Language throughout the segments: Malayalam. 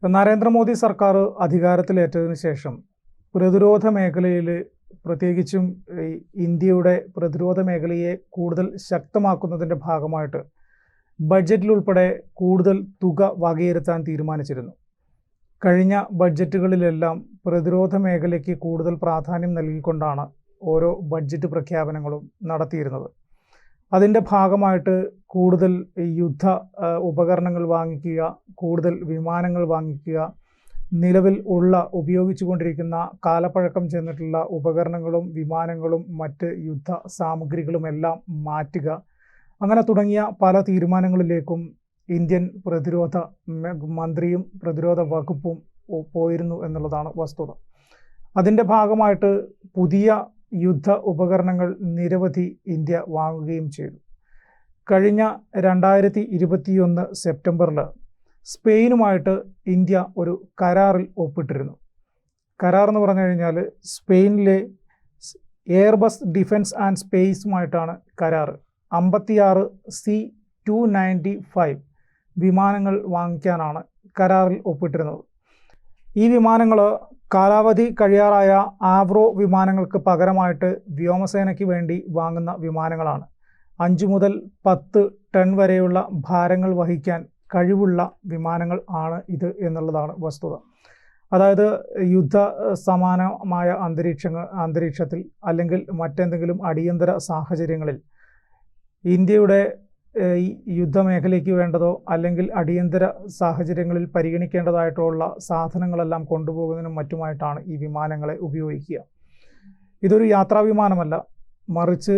നരേന്ദ്രമോദി സർക്കാർ അധികാരത്തിലേറ്റതിനു ശേഷം പ്രതിരോധ മേഖലയിൽ പ്രത്യേകിച്ചും ഇന്ത്യയുടെ പ്രതിരോധ മേഖലയെ കൂടുതൽ ശക്തമാക്കുന്നതിൻ്റെ ഭാഗമായിട്ട് ബഡ്ജറ്റിലുൾപ്പെടെ കൂടുതൽ തുക വകയിരുത്താൻ തീരുമാനിച്ചിരുന്നു. കഴിഞ്ഞ ബഡ്ജറ്റുകളിലെല്ലാം പ്രതിരോധ മേഖലയ്ക്ക് കൂടുതൽ പ്രാധാന്യം നൽകിക്കൊണ്ടാണ് ഓരോ ബഡ്ജറ്റ് പ്രഖ്യാപനങ്ങളും നടത്തിയിരുന്നത്. അതിൻ്റെ ഭാഗമായിട്ട് കൂടുതൽ യുദ്ധ ഉപകരണങ്ങൾ വാങ്ങിക്കുക, കൂടുതൽ വിമാനങ്ങൾ വാങ്ങിക്കുക, നിലവിൽ ഉപയോഗിച്ചുകൊണ്ടിരിക്കുന്ന കാലപ്പഴക്കം ചെന്നിട്ടുള്ള ഉപകരണങ്ങളും വിമാനങ്ങളും മറ്റ് യുദ്ധ സാമഗ്രികളുമെല്ലാം മാറ്റുക, അങ്ങനെ തുടങ്ങിയ പല തീരുമാനങ്ങളിലേക്കും ഇന്ത്യൻ പ്രതിരോധ മന്ത്രിയും പ്രതിരോധ വകുപ്പും പോയിരുന്നു എന്നുള്ളതാണ് വസ്തുത. അതിൻ്റെ ഭാഗമായിട്ട് പുതിയ യുദ്ധ ഉപകരണങ്ങൾ നിരവധി ഇന്ത്യ വാങ്ങുകയും ചെയ്തു. കഴിഞ്ഞ 2021 സെപ്റ്റംബറിൽ സ്പെയിനുമായിട്ട് ഇന്ത്യ ഒരു കരാറിൽ ഒപ്പിട്ടിരുന്നു. കരാർ എന്ന് പറഞ്ഞു കഴിഞ്ഞാൽ സ്പെയിനിലെ എയർബസ് ഡിഫൻസ് ആൻഡ് സ്പേസുമായിട്ടാണ് കരാർ. 56 C-295 വിമാനങ്ങൾ വാങ്ങിക്കാനാണ് കരാറിൽ ഒപ്പിട്ടിരുന്നത്. ഈ വിമാനങ്ങൾ കാലാവധി കഴിയാറായ ആവ്രോ വിമാനങ്ങൾക്ക് പകരമായിട്ട് വ്യോമസേനയ്ക്ക് വേണ്ടി വാങ്ങുന്ന വിമാനങ്ങളാണ്. 5 മുതൽ 10 ടൺ വരെയുള്ള ഭാരങ്ങൾ വഹിക്കാൻ കഴിവുള്ള വിമാനങ്ങൾ ആണ് ഇത് എന്നുള്ളതാണ് വസ്തുത. അതായത് യുദ്ധ സമാനമായ അന്തരീക്ഷത്തിൽ അല്ലെങ്കിൽ മറ്റെന്തെങ്കിലും അടിയന്തര സാഹചര്യങ്ങളിൽ ഇന്ത്യയുടെ യുദ്ധമേഖലയ്ക്ക് വേണ്ടതോ അല്ലെങ്കിൽ അടിയന്തര സാഹചര്യങ്ങളിൽ പരിഗണിക്കേണ്ടതായിട്ടുള്ള സാധനങ്ങളെല്ലാം കൊണ്ടുപോകുന്നതിനും മറ്റുമായിട്ടാണ് ഈ വിമാനങ്ങളെ ഉപയോഗിക്കുക. ഇതൊരു യാത്രാ വിമാനമല്ല, മറിച്ച്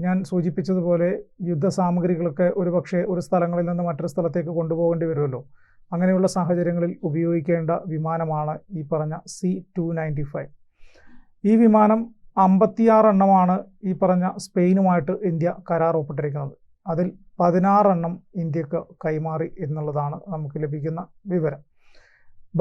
ഞാൻ സൂചിപ്പിച്ചതുപോലെ യുദ്ധ സാമഗ്രികളൊക്കെ ഒരുപക്ഷെ ഒരു സ്ഥലങ്ങളിൽ നിന്ന് മറ്റൊരു സ്ഥലത്തേക്ക് കൊണ്ടുപോകേണ്ടി വരുമല്ലോ. അങ്ങനെയുള്ള സാഹചര്യങ്ങളിൽ ഉപയോഗിക്കേണ്ട വിമാനമാണ് ഈ പറഞ്ഞ C-295. ഈ വിമാനം 56 എണ്ണമാണ് ഈ പറഞ്ഞ സ്പെയിനുമായിട്ട് ഇന്ത്യ കരാർ ഒപ്പിട്ടിരിക്കുന്നത്. അതിൽ 16 എണ്ണം ഇന്ത്യക്ക് കൈമാറി എന്നുള്ളതാണ് നമുക്ക് ലഭിക്കുന്ന വിവരം.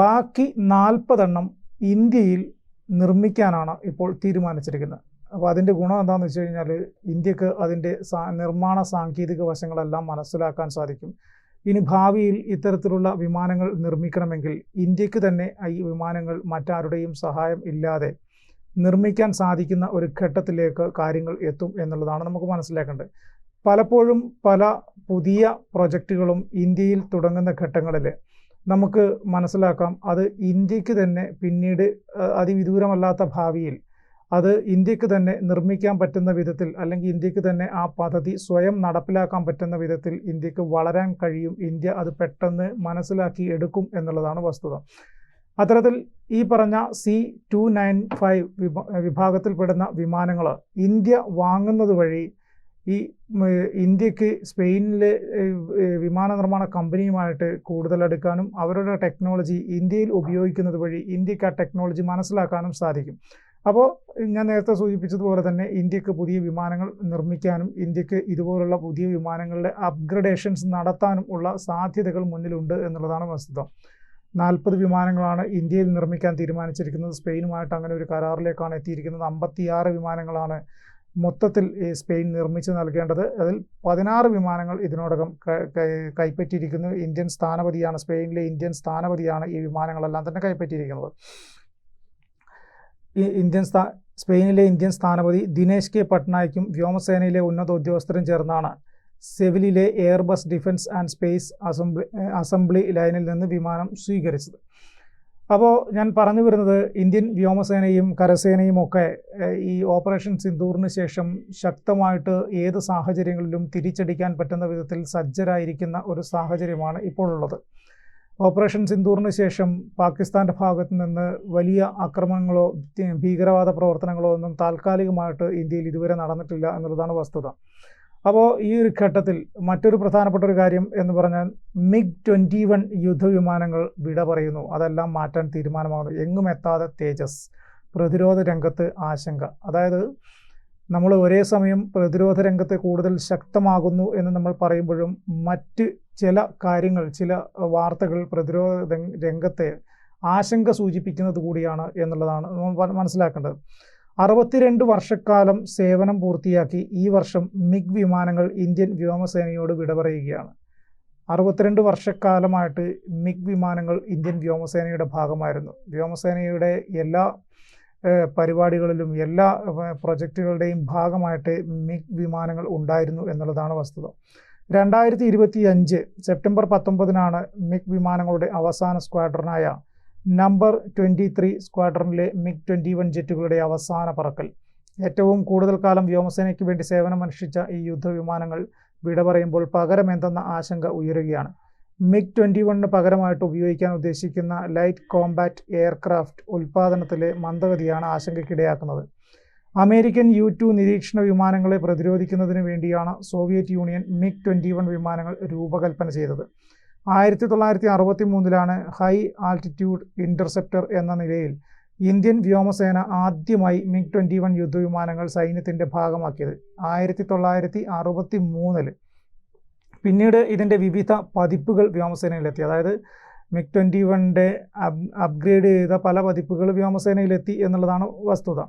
ബാക്കി 40 എണ്ണം ഇന്ത്യയിൽ നിർമ്മിക്കാനാണ് ഇപ്പോൾ തീരുമാനിച്ചിരിക്കുന്നത്. അപ്പോൾ അതിൻ്റെ ഗുണം എന്താണെന്ന് വെച്ച് കഴിഞ്ഞാൽ ഇന്ത്യക്ക് അതിൻ്റെ നിർമ്മാണ സാങ്കേതിക വശങ്ങളെല്ലാം മനസ്സിലാക്കാൻ സാധിക്കും. ഇനി ഭാവിയിൽ ഇത്തരത്തിലുള്ള വിമാനങ്ങൾ നിർമ്മിക്കണമെങ്കിൽ ഇന്ത്യക്ക് തന്നെ ഈ വിമാനങ്ങൾ മറ്റാരുടെയും സഹായം ഇല്ലാതെ നിർമ്മിക്കാൻ സാധിക്കുന്ന ഒരു ഘട്ടത്തിലേക്ക് കാര്യങ്ങൾ എത്തും എന്നുള്ളതാണ് നമുക്ക് മനസ്സിലാക്കേണ്ടത്. പലപ്പോഴും പല പുതിയ പ്രൊജക്റ്റുകളും ഇന്ത്യയിൽ തുടങ്ങുന്ന ഘട്ടങ്ങളിൽ നമുക്ക് മനസ്സിലാക്കാം അത് ഇന്ത്യക്ക് തന്നെ പിന്നീട് അതിവിദൂരമല്ലാത്ത ഭാവിയിൽ അത് ഇന്ത്യക്ക് തന്നെ നിർമ്മിക്കാൻ പറ്റുന്ന വിധത്തിൽ അല്ലെങ്കിൽ ഇന്ത്യക്ക് തന്നെ ആ പദ്ധതി സ്വയം നടപ്പിലാക്കാൻ പറ്റുന്ന വിധത്തിൽ ഇന്ത്യക്ക് വളരാൻ കഴിയും. ഇന്ത്യ അത് പെട്ടെന്ന് മനസ്സിലാക്കി എടുക്കും എന്നുള്ളതാണ് വസ്തുത. അത്തരത്തിൽ ഈ പറഞ്ഞ C-295 വിഭാഗത്തിൽപ്പെടുന്ന വിമാനങ്ങൾ ഇന്ത്യ വാങ്ങുന്നത് വഴി ഈ ഇന്ത്യക്ക് സ്പെയിനിലെ വിമാന നിർമ്മാണ കമ്പനിയുമായിട്ട് കൂടുതൽ അടുക്കാനും അവരുടെ ടെക്നോളജി ഇന്ത്യയിൽ ഉപയോഗിക്കുന്നത് വഴി ഇന്ത്യക്ക് ആ ടെക്നോളജി മനസ്സിലാക്കാനും സാധിക്കും. അപ്പോൾ ഞാൻ നേരത്തെ സൂചിപ്പിച്ചതുപോലെ തന്നെ ഇന്ത്യക്ക് പുതിയ വിമാനങ്ങൾ നിർമ്മിക്കാനും ഇന്ത്യക്ക് ഇതുപോലുള്ള പുതിയ വിമാനങ്ങളുടെ അപ്ഗ്രഡേഷൻസ് നടത്താനും ഉള്ള സാധ്യതകൾ മുന്നിലുണ്ട് എന്നുള്ളതാണ് വസ്തുത. 40 വിമാനങ്ങളാണ് ഇന്ത്യയിൽ നിർമ്മിക്കാൻ തീരുമാനിച്ചിരിക്കുന്നത്. സ്പെയിനുമായിട്ട് അങ്ങനെ ഒരു കരാറിലേക്കാണ് എത്തിയിരിക്കുന്നത്. 56 വിമാനങ്ങളാണ് മൊത്തത്തിൽ സ്പെയിൻ നിർമ്മിച്ച് നൽകേണ്ടത്. അതിൽ 16 വിമാനങ്ങൾ ഇതിനോടകം കൈപ്പറ്റിയിരിക്കുന്നു. ഇന്ത്യൻ സ്ഥാനപതിയാണ്, സ്പെയിനിലെ ഇന്ത്യൻ സ്ഥാനപതിയാണ് ഈ വിമാനങ്ങളെല്ലാം തന്നെ കൈപ്പറ്റിയിരിക്കുന്നത്. സ്പെയിനിലെ ഇന്ത്യൻ സ്ഥാനപതി ദിനേശ് കെ പട്നായിക്കും വ്യോമസേനയിലെ ഉന്നത ഉദ്യോഗസ്ഥരും ചേർന്നാണ് സെവിലിലെ Airbus Defence and Space assembly ലൈനിൽ നിന്ന് വിമാനം സ്വീകരിച്ചത്. അപ്പോൾ ഞാൻ പറഞ്ഞു വരുന്നത് ഇന്ത്യൻ വ്യോമസേനയും കരസേനയും ഒക്കെ ഈ ഓപ്പറേഷൻ സിന്ദൂറിന് ശേഷം ശക്തമായിട്ട് ഏത് സാഹചര്യങ്ങളിലും തിരിച്ചടിക്കാൻ പറ്റുന്ന വിധത്തിൽ സജ്ജരായിരിക്കുന്ന ഒരു സാഹചര്യമാണ് ഇപ്പോൾ ഉള്ളത്. ഓപ്പറേഷൻ സിന്ദൂറിന് ശേഷം പാകിസ്ഥാൻ്റെ ഭാഗത്തു നിന്ന് വലിയ ആക്രമണങ്ങളോ ഭീകരവാദ പ്രവർത്തനങ്ങളോ ഒന്നും താൽക്കാലികമായിട്ട് ഇന്ത്യയിൽ ഇതുവരെ നടന്നിട്ടില്ല എന്നുള്ളതാണ് വസ്തുത. അപ്പോൾ ഈ ഒരു ഘട്ടത്തിൽ മറ്റൊരു പ്രധാനപ്പെട്ട ഒരു കാര്യം എന്ന് പറഞ്ഞാൽ MiG-21 യുദ്ധവിമാനങ്ങൾ വിട പറയുന്നു. അതെല്ലാം മാറ്റാൻ തീരുമാനമാകുന്നു. എങ്ങും എത്താതെ തേജസ്. പ്രതിരോധ രംഗത്ത് ആശങ്ക. അതായത് നമ്മൾ ഒരേ സമയം പ്രതിരോധ രംഗത്ത് കൂടുതൽ ശക്തമാകുന്നു എന്ന് നമ്മൾ പറയുമ്പോഴും മറ്റ് ചില കാര്യങ്ങൾ, ചില വാർത്തകൾ പ്രതിരോധ രംഗത്തെ ആശങ്ക സൂചിപ്പിക്കുന്നത് കൂടിയാണ് എന്നുള്ളതാണ് നമ്മൾ മനസ്സിലാക്കേണ്ടത്. 62 വർഷക്കാലം സേവനം പൂർത്തിയാക്കി ഈ വർഷം MiG വിമാനങ്ങൾ ഇന്ത്യൻ വ്യോമസേനയോട് വിട പറയുകയാണ്. 62 വർഷക്കാലമായിട്ട് മിഗ് വിമാനങ്ങൾ ഇന്ത്യൻ വ്യോമസേനയുടെ ഭാഗമായിരുന്നു. വ്യോമസേനയുടെ എല്ലാ പരിപാടികളിലും എല്ലാ പ്രൊജക്റ്റുകളുടെയും ഭാഗമായിട്ട് മിഗ് വിമാനങ്ങൾ ഉണ്ടായിരുന്നു എന്നുള്ളതാണ് വസ്തുത. 2025 സെപ്റ്റംബർ 19 മിഗ് വിമാനങ്ങളുടെ അവസാന സ്ക്വാഡ്രനായ നമ്പർ 23 സ്ക്വാഡ്രനിലെ മിഗ് 21 ജെറ്റുകളുടെ അവസാന പറക്കൽ. ഏറ്റവും കൂടുതൽ കാലം വ്യോമസേനയ്ക്ക് വേണ്ടി സേവനമനുഷ്ഠിച്ച ഈ യുദ്ധവിമാനങ്ങൾ വിട പറയുമ്പോൾ പകരമെന്തെന്ന ആശങ്ക ഉയരുകയാണ്. മിഗ് 21 പകരമായിട്ട് ഉപയോഗിക്കാൻ ഉദ്ദേശിക്കുന്ന ലൈറ്റ് കോംബാറ്റ് എയർക്രാഫ്റ്റ് ഉൽപ്പാദനത്തിലെ മന്ദഗതിയാണ് ആശങ്കയ്ക്കിടയാക്കുന്നത്. അമേരിക്കൻ U-2 നിരീക്ഷണ വിമാനങ്ങളെ പ്രതിരോധിക്കുന്നതിന് വേണ്ടിയാണ് സോവിയറ്റ് യൂണിയൻ മിഗ് 21 വിമാനങ്ങൾ രൂപകൽപ്പന ചെയ്തത്. 1963 ഹൈ ആൾട്ടിറ്റ്യൂഡ് ഇൻ്റർസെപ്റ്റർ എന്ന നിലയിൽ ഇന്ത്യൻ വ്യോമസേന ആദ്യമായി മിഗ് 21 യുദ്ധവിമാനങ്ങൾ സൈന്യത്തിൻ്റെ ഭാഗമാക്കിയത് 1963. പിന്നീട് ഇതിൻ്റെ വിവിധ പതിപ്പുകൾ വ്യോമസേനയിലെത്തി. അതായത് മിഗ് 21 അപ്ഗ്രേഡ് ചെയ്ത പല പതിപ്പുകൾ വ്യോമസേനയിലെത്തി എന്നുള്ളതാണ് വസ്തുത.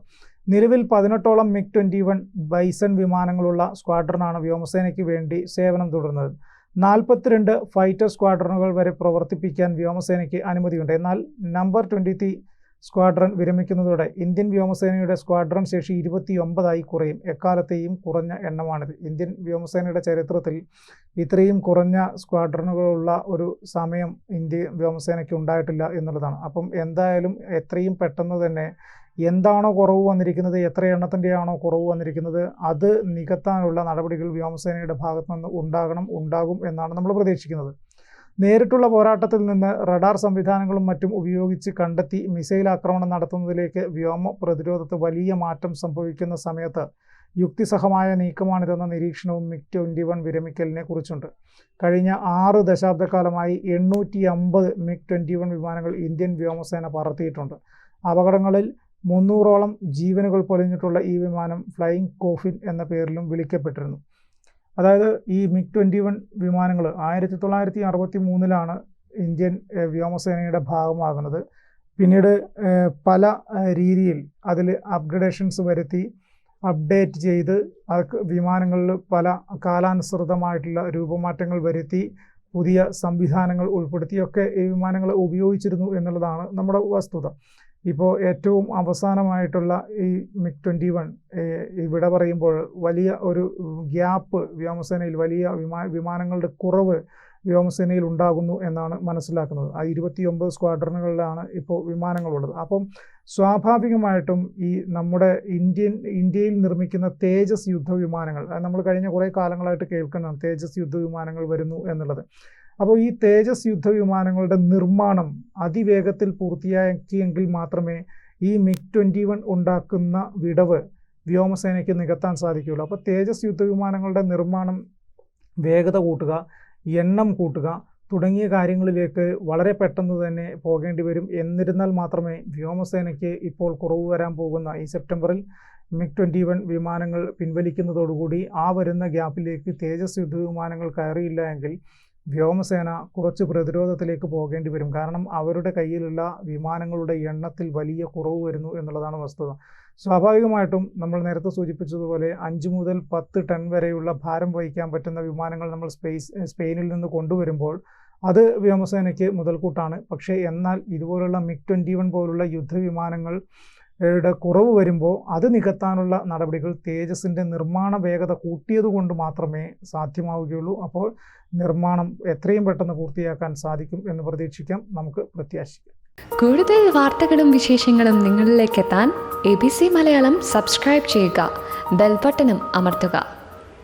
നിലവിൽ 18ഓളം മിഗ് 21 ബൈസൺ വിമാനങ്ങളുള്ള സ്ക്വാഡ്രനാണ് വ്യോമസേനയ്ക്ക് വേണ്ടി സേവനം തുടരുന്നത്. 42 ഫൈറ്റർ സ്ക്വാഡ്രനുകൾ വരെ പ്രവർത്തിപ്പിക്കാൻ വ്യോമസേനയ്ക്ക് അനുമതിയുണ്ട്. എന്നാൽ നമ്പർ 23 സ്ക്വാഡ്രൻ വിരമിക്കുന്നതോടെ ഇന്ത്യൻ വ്യോമസേനയുടെ സ്ക്വാഡ്രൻ ശേഷി 29 കുറയും. എക്കാലത്തെയും കുറഞ്ഞ എണ്ണമാണിത്. ഇന്ത്യൻ വ്യോമസേനയുടെ ചരിത്രത്തിൽ ഇത്രയും കുറഞ്ഞ സ്ക്വാഡ്രനുകളുള്ള ഒരു സമയം ഇന്ത്യൻ വ്യോമസേനയ്ക്ക് ഉണ്ടായിട്ടില്ല എന്നുള്ളതാണ്. അപ്പം എന്തായാലും എത്രയും പെട്ടെന്ന് തന്നെ എന്താണോ കുറവ് വന്നിരിക്കുന്നത്, എത്ര എണ്ണത്തിൻ്റെയാണോ കുറവ് വന്നിരിക്കുന്നത്, അത് നികത്താനുള്ള നടപടികൾ വ്യോമസേനയുടെ ഭാഗത്തു നിന്ന് ഉണ്ടാകും എന്നാണ് നമ്മൾ പ്രതീക്ഷിക്കുന്നത്. നേരിട്ടുള്ള പോരാട്ടത്തിൽ നിന്ന് റഡാർ സംവിധാനങ്ങളും മറ്റും ഉപയോഗിച്ച് കണ്ടെത്തി മിസൈൽ ആക്രമണം നടത്തുന്നതിലേക്ക് വ്യോമ പ്രതിരോധത്തിൽ വലിയ മാറ്റം സംഭവിക്കുന്ന സമയത്ത് യുക്തിസഹമായ നീക്കമാണിതെന്ന നിരീക്ഷണവും മിഗ് 21 വിരമിക്കലിനെ കുറിച്ചുണ്ട്. കഴിഞ്ഞ 6 ദശാബ്ദക്കാലമായി 850 മിഗ് 21 വിമാനങ്ങൾ ഇന്ത്യൻ വ്യോമസേന പറത്തിയിട്ടുണ്ട്. അപകടങ്ങളിൽ 300ഓളം ജീവനുകൾ പൊലിഞ്ഞിട്ടുള്ള ഈ വിമാനം ഫ്ലൈയിങ് കോഫിൻ എന്ന പേരിലും വിളിക്കപ്പെട്ടിരുന്നു. അതായത് ഈ മിഗ് 21 വിമാനങ്ങൾ 1963 ഇന്ത്യൻ വ്യോമസേനയുടെ ഭാഗമാകുന്നത്. പിന്നീട് പല രീതിയിൽ അതിൽ അപ്ഗ്രഡേഷൻസ് വരുത്തി അപ്ഡേറ്റ് ചെയ്ത് വിമാനങ്ങളിൽ പല കാലാനുസൃതമായിട്ടുള്ള രൂപമാറ്റങ്ങൾ വരുത്തി പുതിയ സംവിധാനങ്ങൾ ഉൾപ്പെടുത്തിയൊക്കെ ഈ വിമാനങ്ങൾ ഉപയോഗിച്ചിരുന്നു എന്നുള്ളതാണ് നമ്മുടെ വസ്തുത. ഇപ്പോൾ ഏറ്റവും അവസാനമായിട്ടുള്ള ഈ മിഗ് 21 ഇവിടെ പറയുമ്പോൾ വലിയ ഒരു ഗ്യാപ്പ് വ്യോമസേനയിൽ, വലിയ വിമാനങ്ങളുടെ കുറവ് വ്യോമസേനയിൽ ഉണ്ടാകുന്നു എന്നാണ് മനസ്സിലാക്കുന്നത്. ആ 29 സ്ക്വാഡ്രനുകളിലാണ് ഇപ്പോൾ വിമാനങ്ങളുള്ളത്. അപ്പം സ്വാഭാവികമായിട്ടും ഈ നമ്മുടെ ഇന്ത്യയിൽ നിർമ്മിക്കുന്ന തേജസ് യുദ്ധവിമാനങ്ങൾ, നമ്മൾ കഴിഞ്ഞ കുറേ കാലങ്ങളായിട്ട് കേൾക്കുന്നതാണ് തേജസ് യുദ്ധവിമാനങ്ങൾ വരുന്നു എന്നുള്ളത്. അപ്പോൾ ഈ തേജസ് യുദ്ധവിമാനങ്ങളുടെ നിർമ്മാണം അതിവേഗത്തിൽ പൂർത്തിയാക്കിയെങ്കിൽ മാത്രമേ ഈ മിഗ് 21 ഉണ്ടാക്കുന്ന വിടവ് വ്യോമസേനയ്ക്ക് നികത്താൻ സാധിക്കുകയുള്ളൂ. അപ്പോൾ തേജസ് യുദ്ധവിമാനങ്ങളുടെ നിർമ്മാണം വേഗത കൂട്ടുക, എണ്ണം കൂട്ടുക തുടങ്ങിയ കാര്യങ്ങളിലേക്ക് വളരെ പെട്ടെന്ന് തന്നെ പോകേണ്ടി വരും. എന്നിരുന്നാൽ മാത്രമേ വ്യോമസേനയ്ക്ക് ഇപ്പോൾ കുറവ് വരാൻ പോകുന്ന ഈ സെപ്റ്റംബറിൽ മിഗ് 21 വിമാനങ്ങൾ പിൻവലിക്കുന്നതോടുകൂടി ആ വരുന്ന ഗ്യാപ്പിലേക്ക് തേജസ് യുദ്ധവിമാനങ്ങൾ കയറിയില്ല എങ്കിൽ വ്യോമസേന കുറച്ച് പ്രതിരോധത്തിലേക്ക് പോകേണ്ടി വരും. കാരണം അവരുടെ കയ്യിലുള്ള വിമാനങ്ങളുടെ എണ്ണത്തിൽ വലിയ കുറവ് വരുന്നു എന്നുള്ളതാണ് വസ്തുത. സ്വാഭാവികമായിട്ടും നമ്മൾ നേരത്തെ സൂചിപ്പിച്ചതുപോലെ 5 മുതൽ 10 ടൺ വരെയുള്ള ഭാരം വഹിക്കാൻ പറ്റുന്ന വിമാനങ്ങൾ നമ്മൾ സ്പെയിനിൽ നിന്ന് കൊണ്ടുവരുമ്പോൾ അത് വ്യോമസേനയ്ക്ക് മുതൽക്കൂട്ടാണ്. പക്ഷേ എന്നാൽ ഇതുപോലുള്ള മിഗ് 21 പോലുള്ള യുദ്ധവിമാനങ്ങളുടെ കുറവ് വരുമ്പോൾ അത് നികത്താനുള്ള നടപടികൾ തേജസിൻ്റെ നിർമ്മാണ വേഗത കൂട്ടിയതുകൊണ്ട് മാത്രമേ സാധ്യമാവുകയുള്ളൂ. അപ്പോൾ നിർമ്മാണം എത്രയും പെട്ടെന്ന് പൂർത്തിയാക്കാൻ സാധിക്കും എന്ന് പ്രതീക്ഷിക്കാം, നമുക്ക് പ്രത്യാശിക്കാം. കൂടുതൽ വാർത്തകളും വിശേഷങ്ങളും നിങ്ങളിലേക്ക് എത്താൻ ABC മലയാളം സബ്സ്ക്രൈബ് ചെയ്യുക, ബെൽ ബട്ടണും അമർത്തുക.